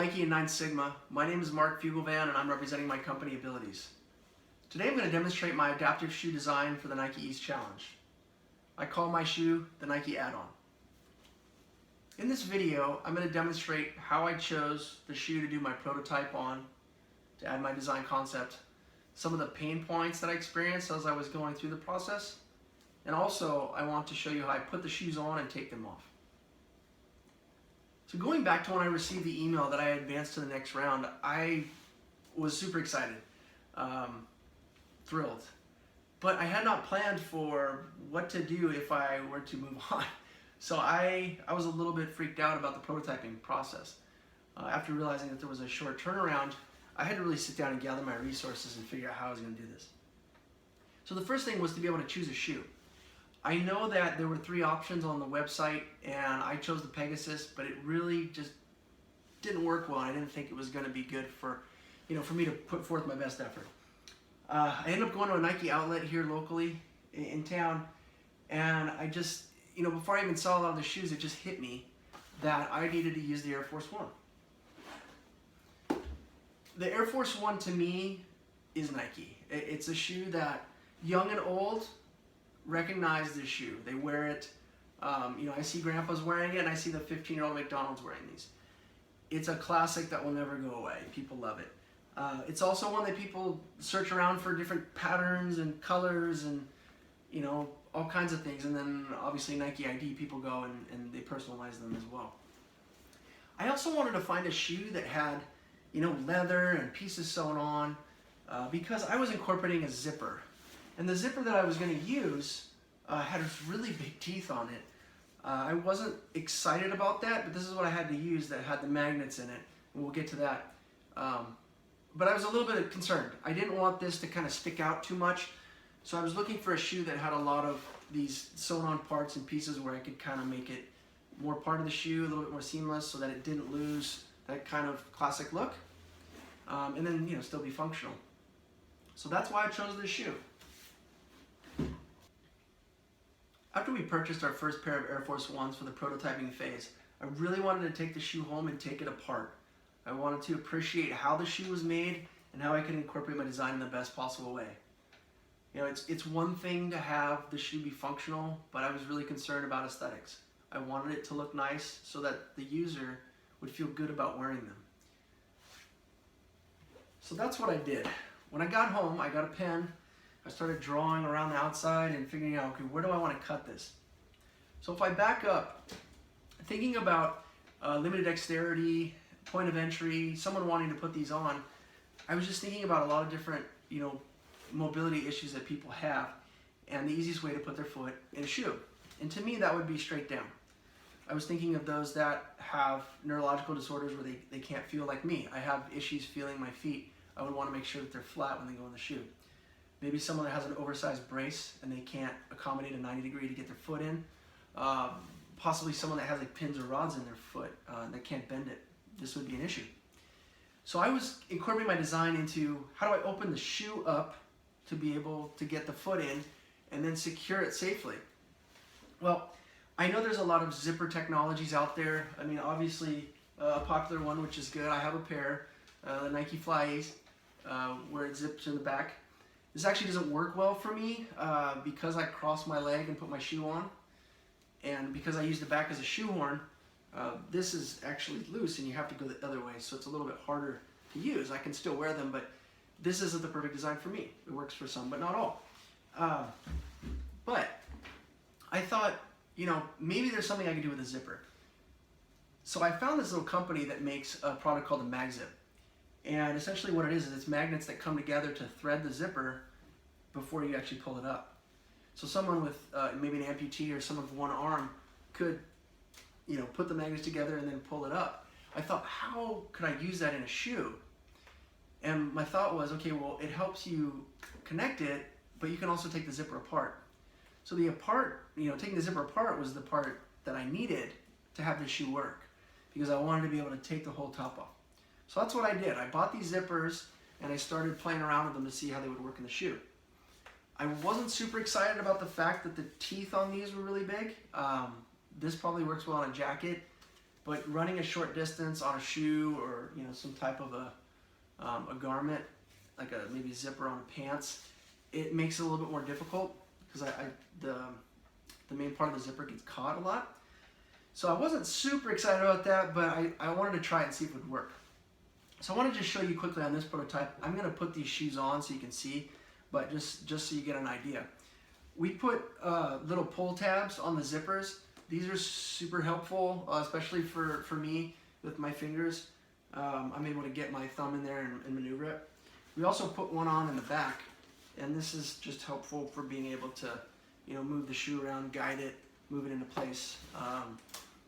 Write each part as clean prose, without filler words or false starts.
Nike and 9 Sigma. My name is Mark Fugelvan and I'm representing my company Abilities. Today I'm going to demonstrate my adaptive shoe design for the Nike Ease Challenge. I call my shoe the Nike Add-On. In this video, I'm going to demonstrate how I chose the shoe to do my prototype on, to add my design concept, some of the pain points that I experienced as I was going through the process, and also I want to show you how I put the shoes on and take them off. So going back to when I received the email that I advanced to the next round, I was super excited, thrilled. But I had not planned for what to do if I were to move on. So I was a little bit freaked out about the prototyping process. After realizing that there was a short turnaround, I had to really sit down and gather my resources and figure out how I was going to do this. So the first thing was to be able to choose a shoe. I know that there were 3 options on the website and I chose the Pegasus, but it really just didn't work well. I didn't think it was going to be good for me to put forth my best effort. I ended up going to a Nike outlet here locally in town, and I just, before I even saw a lot of the shoes, it just hit me that I needed to use the Air Force 1. The Air Force 1 to me is Nike. It's a shoe that young and old recognize this shoe. They wear it. I see grandpas wearing it and I see the 15-year-old McDonald's wearing these. It's a classic that will never go away. People love it. It's also one that people search around for different patterns and colors and all kinds of things. And then obviously Nike ID, people go and they personalize them as well. I also wanted to find a shoe that had leather and pieces sewn on because I was incorporating a zipper. And the zipper that I was going to use had really big teeth on it. I wasn't excited about that, but this is what I had to use that had the magnets in it. And we'll get to that. But I was a little bit concerned. I didn't want this to kind of stick out too much. So I was looking for a shoe that had a lot of these sewn on parts and pieces where I could kind of make it more part of the shoe, a little bit more seamless so that it didn't lose that kind of classic look. And then, still be functional. So that's why I chose this shoe. After we purchased our first pair of Air Force 1s for the prototyping phase, I really wanted to take the shoe home and take it apart. I wanted to appreciate how the shoe was made and how I could incorporate my design in the best possible way. It's one thing to have the shoe be functional, but I was really concerned about aesthetics. I wanted it to look nice so that the user would feel good about wearing them. So that's what I did. When I got home, I got a pen. I started drawing around the outside and figuring out, okay, where do I want to cut this? So if I back up, thinking about limited dexterity, point of entry, someone wanting to put these on, I was just thinking about a lot of different, mobility issues that people have and the easiest way to put their foot in a shoe. And to me, that would be straight down. I was thinking of those that have neurological disorders where they can't feel like me. I have issues feeling my feet. I would want to make sure that they're flat when they go in the shoe. Maybe someone that has an oversized brace and they can't accommodate a 90 degree to get their foot in. Possibly someone that has like pins or rods in their foot that can't bend it. This would be an issue. So I was incorporating my design into how do I open the shoe up to be able to get the foot in and then secure it safely. Well, I know there's a lot of zipper technologies out there. I mean, obviously a popular one, which is good. I have a pair, the Nike Fly's, where it zips in the back. This actually doesn't work well for me because I cross my leg and put my shoe on, and because I use the back as a shoehorn, this is actually loose and you have to go the other way, so it's a little bit harder to use. I can still wear them, but this isn't the perfect design for me. It works for some, but not all. But I thought, maybe there's something I could do with a zipper. So I found this little company that makes a product called the MagZip. And essentially what it is it's magnets that come together to thread the zipper before you actually pull it up. So someone with maybe an amputee or someone with one arm could, put the magnets together and then pull it up. I thought, how could I use that in a shoe? And my thought was, okay, well, it helps you connect it, but you can also take the zipper apart. So taking the zipper apart was the part that I needed to have this shoe work because I wanted to be able to take the whole top off. So that's what I did. I bought these zippers and I started playing around with them to see how they would work in the shoe. I wasn't super excited about the fact that the teeth on these were really big. This probably works well on a jacket. but running a short distance on a shoe or some type of a garment, like maybe a zipper on pants, it makes it a little bit more difficult because the main part of the zipper gets caught a lot. So I wasn't super excited about that, but I wanted to try it and see if it would work. So I want to just show you quickly on this prototype. I'm going to put these shoes on so you can see, but just so you get an idea. We put little pull tabs on the zippers. These are super helpful, especially for me with my fingers. I'm able to get my thumb in there and maneuver it. We also put one on in the back, and this is just helpful for being able to move the shoe around, guide it, move it into place,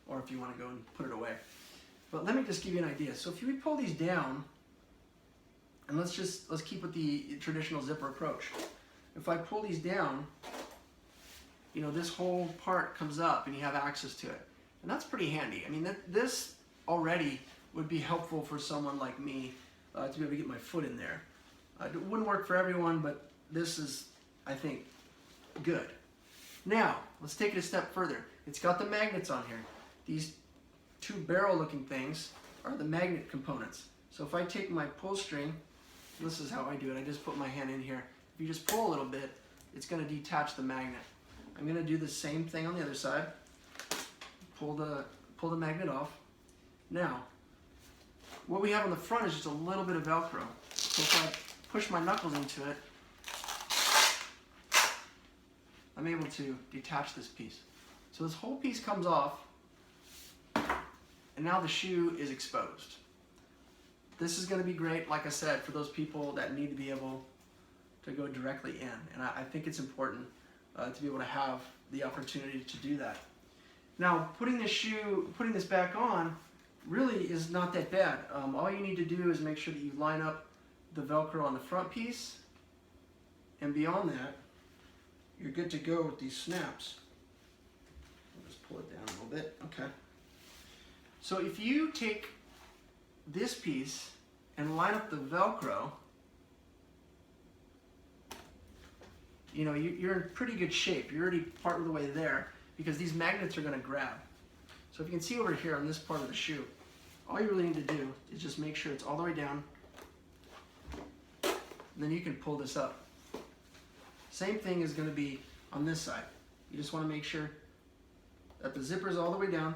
or if you want to go and put it away. But let me just give you an idea. So if we pull these down, and let's keep with the traditional zipper approach. If I pull these down, this whole part comes up and you have access to it. And that's pretty handy. I mean, this already would be helpful for someone like me to be able to get my foot in there. It wouldn't work for everyone, but this is, I think, good. Now, let's take it a step further. It's got the magnets on here. These two barrel-looking things are the magnet components. So if I take my pull string, this is how I do it. I just put my hand in here. If you just pull a little bit, it's going to detach the magnet. I'm going to do the same thing on the other side. Pull the magnet off. Now, what we have on the front is just a little bit of Velcro. So if I push my knuckles into it, I'm able to detach this piece. So this whole piece comes off, and now the shoe is exposed. This is going to be great, like I said, for those people that need to be able to go directly in. And I think it's important to be able to have the opportunity to do that. Now, putting this back on really is not that bad. All you need to do is make sure that you line up the Velcro on the front piece, and beyond that, you're good to go with these snaps. I'll just pull it down a little bit. Okay. So if you take this piece and line up the Velcro, you're in pretty good shape. You're already part of the way there because these magnets are going to grab. So if you can see over here on this part of the shoe, all you really need to do is just make sure it's all the way down, and then you can pull this up. Same thing is going to be on this side. You just want to make sure that the zipper is all the way down,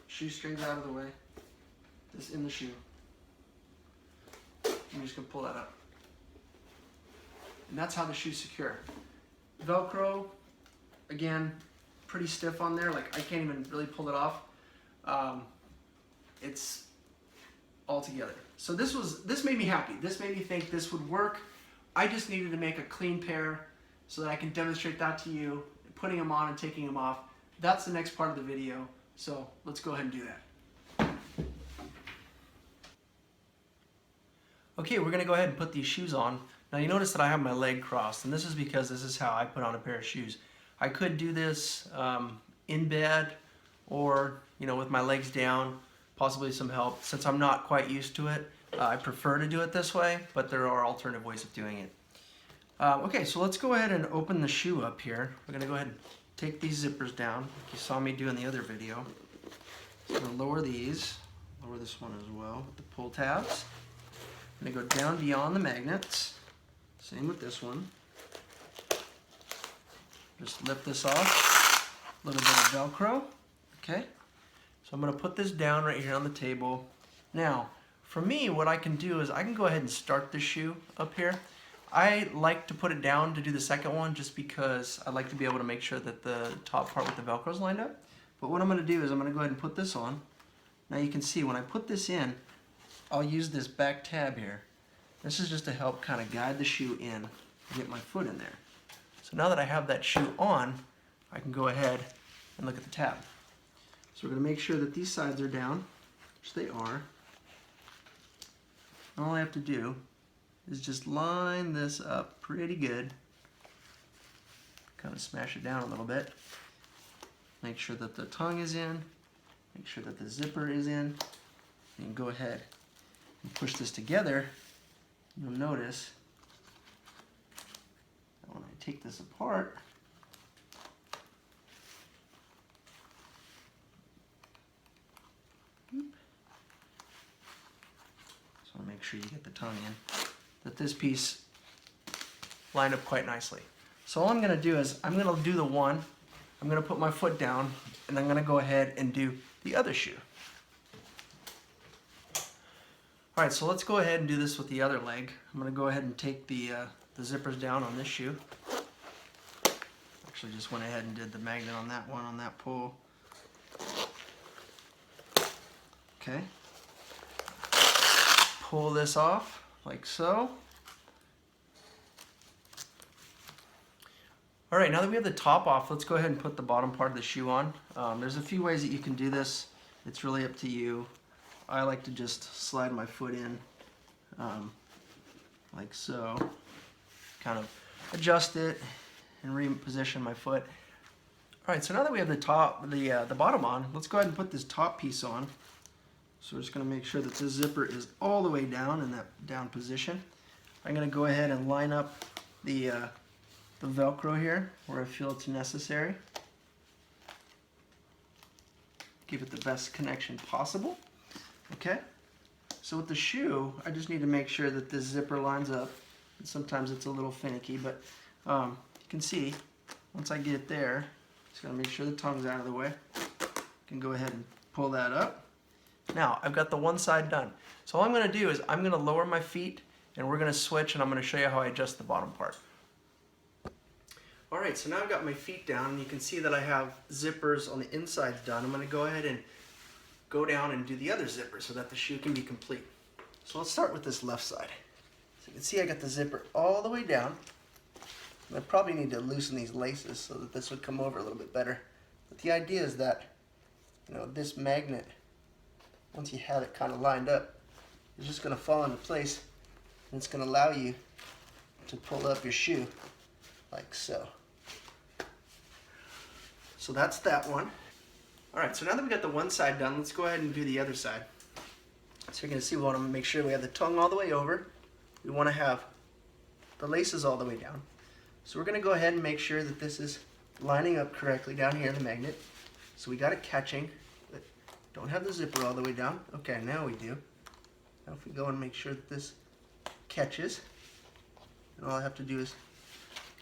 shoestring's out of the way, this in the shoe. You're just going to pull that up. And that's how the shoe's secure. Velcro, again, pretty stiff on there. Like I can't even really pull it off. It's all together. So this made me happy. This made me think this would work. I just needed to make a clean pair so that I can demonstrate that to you, putting them on and taking them off. That's the next part of the video. So let's go ahead and do that. Okay, we're gonna go ahead and put these shoes on. Now you notice that I have my leg crossed, and this is because this is how I put on a pair of shoes. I could do this in bed or with my legs down, possibly some help. Since I'm not quite used to it, I prefer to do it this way, but there are alternative ways of doing it. Okay, so let's go ahead and open the shoe up here. We're gonna go ahead and take these zippers down, like you saw me do in the other video. So I'm gonna lower these, lower this one as well with the pull tabs. I'm gonna go down beyond the magnets. Same with this one. Just lift this off. A little bit of Velcro. Okay. So I'm going to put this down right here on the table. Now, for me, what I can do is I can go ahead and start the shoe up here. I like to put it down to do the second one just because I like to be able to make sure that the top part with the Velcro is lined up. But what I'm going to do is I'm going to go ahead and put this on. Now you can see when I put this in, I'll use this back tab here. This is just to help kind of guide the shoe in and get my foot in there. So now that I have that shoe on, I can go ahead and look at the tab. So we're going to make sure that these sides are down, which they are. All I have to do is just line this up pretty good. Kind of smash it down a little bit. Make sure that the tongue is in. Make sure that the zipper is in. And go ahead and push this together. You'll notice that when I take this apart, sure you get the tongue in, that this piece lined up quite nicely. So all I'm going to do is I'm going to do the one, I'm going to put my foot down, and I'm going to go ahead and do the other shoe. All right, so let's go ahead and do this with the other leg. I'm going to go ahead and take the zippers down on this shoe. Actually just went ahead and did the magnet on that one, on that pull. Okay. Pull this off like so. All right, now that we have the top off, let's go ahead and put the bottom part of the shoe on. There's a few ways that you can do this. It's really up to you. I like to just slide my foot in like so, kind of adjust it and reposition my foot. All right, so now that we have the bottom on, let's go ahead and put this top piece on. So we're just going to make sure that this zipper is all the way down in that down position. I'm going to go ahead and line up the Velcro here where I feel it's necessary. Give it the best connection possible. Okay, so with the shoe, I just need to make sure that this zipper lines up. And sometimes it's a little finicky, but you can see once I get it there, just gotta make sure the tongue's out of the way. I can go ahead and pull that up. Now I've got the one side done. So all I'm gonna do is I'm gonna lower my feet and we're gonna switch, and I'm gonna show you how I adjust the bottom part. All right, so now I've got my feet down, and you can see that I have zippers on the inside done. I'm gonna go ahead and go down and do the other zipper so that the shoe can be complete. So let's start with this left side. So you can see I got the zipper all the way down. And I probably need to loosen these laces so that this would come over a little bit better. But the idea is that, you know, this magnet, once you have it kind of lined up, is just going to fall into place, and it's going to allow you to pull up your shoe like so. So that's that one. All right, so now that we got the one side done, let's go ahead and do the other side. So you're going to see we want to make sure we have the tongue all the way over. We want to have the laces all the way down. So we're going to go ahead and make sure that this is lining up correctly down here in the magnet. So we got it catching, but don't have the zipper all the way down. Okay, now we do. Now if we go and make sure that this catches, and all I have to do is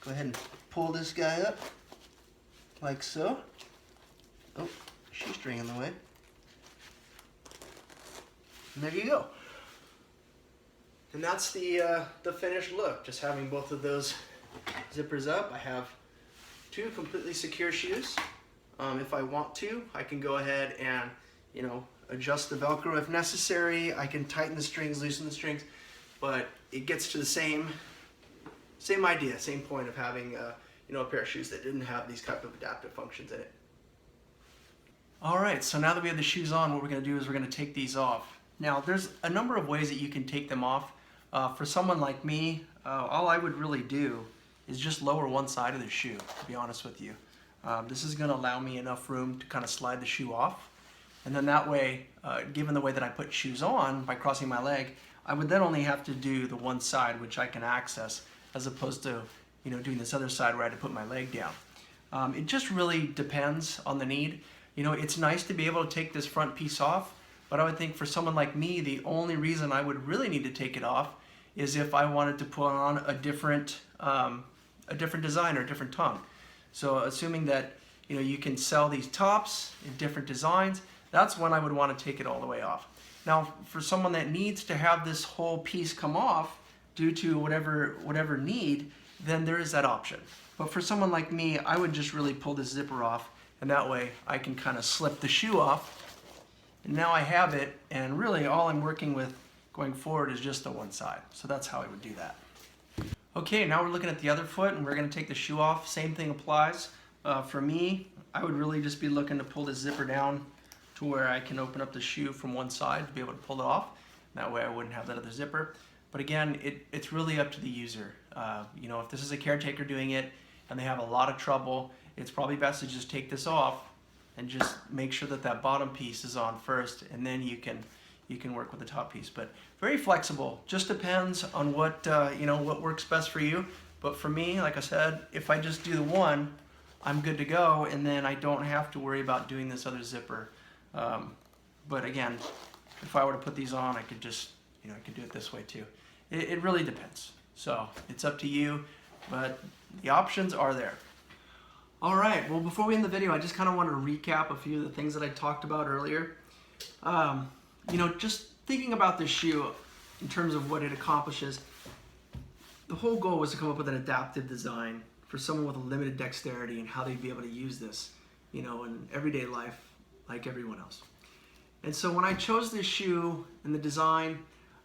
go ahead and pull this guy up like so. Oh, shoestring in the way. And there you go. And that's the finished look. Just having both of those zippers up. I have two completely secure shoes. If I want to, I can go ahead and, you know, adjust the Velcro if necessary. I can tighten the strings, loosen the strings, but it gets to the same idea, same point of having you know, a pair of shoes that didn't have these type of adaptive functions in it. All right, so now that we have the shoes on, what we're going to do is we're going to take these off. Now, there's a number of ways that you can take them off. For someone like me, all I would really do is just lower one side of the shoe, to be honest with you. This is going to allow me enough room to kind of slide the shoe off. And then that way, given the way that I put shoes on by crossing my leg, I would then only have to do the one side, which I can access, as opposed to, you know, doing this other side where I had to put my leg down. It just really depends on the need. You know, it's nice to be able to take this front piece off, but I would think for someone like me, the only reason I would really need to take it off is if I wanted to put on a different design or a different tongue. So assuming that, you know, you can sell these tops in different designs, that's when I would want to take it all the way off. Now, for someone that needs to have this whole piece come off due to whatever need, then there is that option. But for someone like me, I would just really pull this zipper off, and that way I can kind of slip the shoe off. And now I have it, and really all I'm working with going forward is just the one side. So that's how I would do that. Okay, now we're looking at the other foot, and we're going to take the shoe off. Same thing applies. For me, I would really just be looking to pull this zipper down to where I can open up the shoe from one side to be able to pull it off. That way I wouldn't have that other zipper. But again, it's really up to the user. You know, if this is a caretaker doing it and they have a lot of trouble, it's probably best to just take this off and just make sure that that bottom piece is on first, and then you can work with the top piece. But very flexible. Just depends on what you know, what works best for you. But for me, like I said, if I just do the one, I'm good to go, and then I don't have to worry about doing this other zipper. But again, if I were to put these on, I could just You know, I could do it this way too. It really depends. So it's up to you, but the options are there. All right, well, before we end the video, I just kind of want to recap a few of the things that I talked about earlier. You know, just thinking about this shoe in terms of what it accomplishes, the whole goal was to come up with an adaptive design for someone with a limited dexterity and how they'd be able to use this, you know, in everyday life like everyone else. And so when I chose this shoe and the design,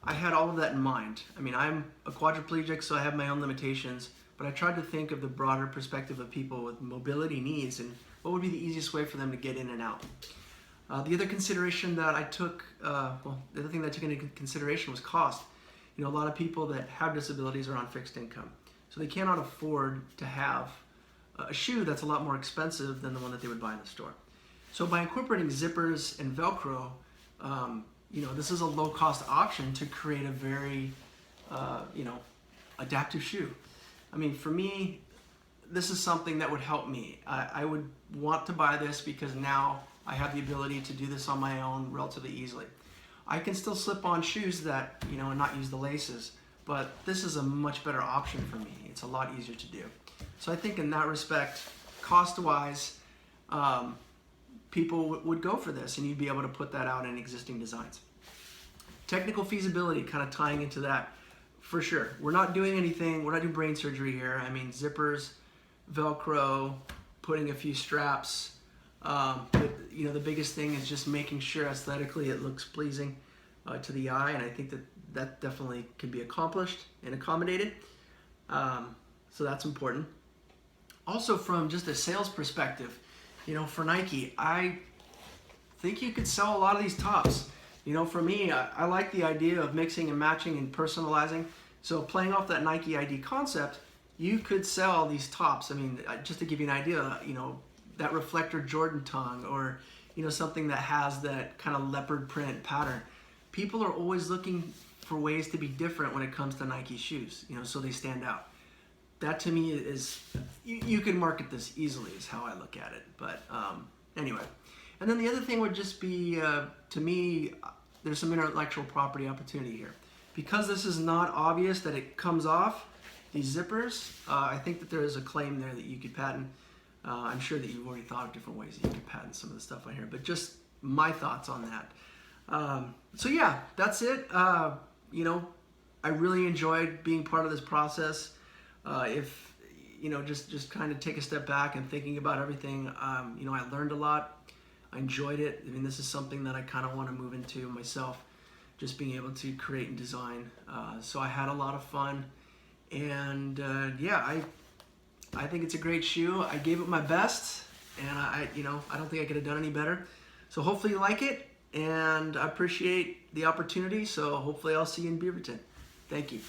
I had all of that in mind. I mean, I'm a quadriplegic, so I have my own limitations, but I tried to think of the broader perspective of people with mobility needs and what would be the easiest way for them to get in and out. The other consideration that I took, the other thing that I took into consideration was cost. You know, a lot of people that have disabilities are on fixed income, so they cannot afford to have a shoe that's a lot more expensive than the one that they would buy in the store. So by incorporating zippers and Velcro, you know, this is a low-cost option to create a very, you know, adaptive shoe. I mean, for me, this is something that would help me. I would want to buy this because now I have the ability to do this on my own relatively easily. I can still slip on shoes that, you know, and not use the laces, but this is a much better option for me. It's a lot easier to do. So I think in that respect, cost-wise, people would go for this, and you'd be able to put that out in existing designs. Technical feasibility, kind of tying into that, for sure. We're not doing anything, we're not doing brain surgery here. I mean, zippers, Velcro, putting a few straps. But, you know, the biggest thing is just making sure aesthetically it looks pleasing to the eye, and I think that that definitely can be accomplished and accommodated. So that's important. Also, from just a sales perspective, you know, for Nike, I think you could sell a lot of these tops. You know, for me, I like the idea of mixing and matching and personalizing. So playing off that Nike ID concept, you could sell these tops. I mean, just to give you an idea, you know, that reflector Jordan tongue, or, you know, something that has that kind of leopard print pattern. People are always looking for ways to be different when it comes to Nike shoes, you know, so they stand out. That to me is, you can market this easily is how I look at it. But anyway, and then the other thing would just be, to me, there's some intellectual property opportunity here. Because this is not obvious that it comes off, these zippers, I think that there is a claim there that you could patent. I'm sure that you've already thought of different ways that you could patent some of the stuff on here, but just my thoughts on that. So yeah, that's it. You know, I really enjoyed being part of this process. If, you know, just kind of take a step back and thinking about everything, you know, I learned a lot. I enjoyed it. I mean, this is something that I kind of want to move into myself, just being able to create and design. So I had a lot of fun, and yeah, I think it's a great shoe. I gave it my best, and you know, I don't think I could have done any better. So hopefully you like it, and I appreciate the opportunity. So hopefully I'll see you in Beaverton. Thank you.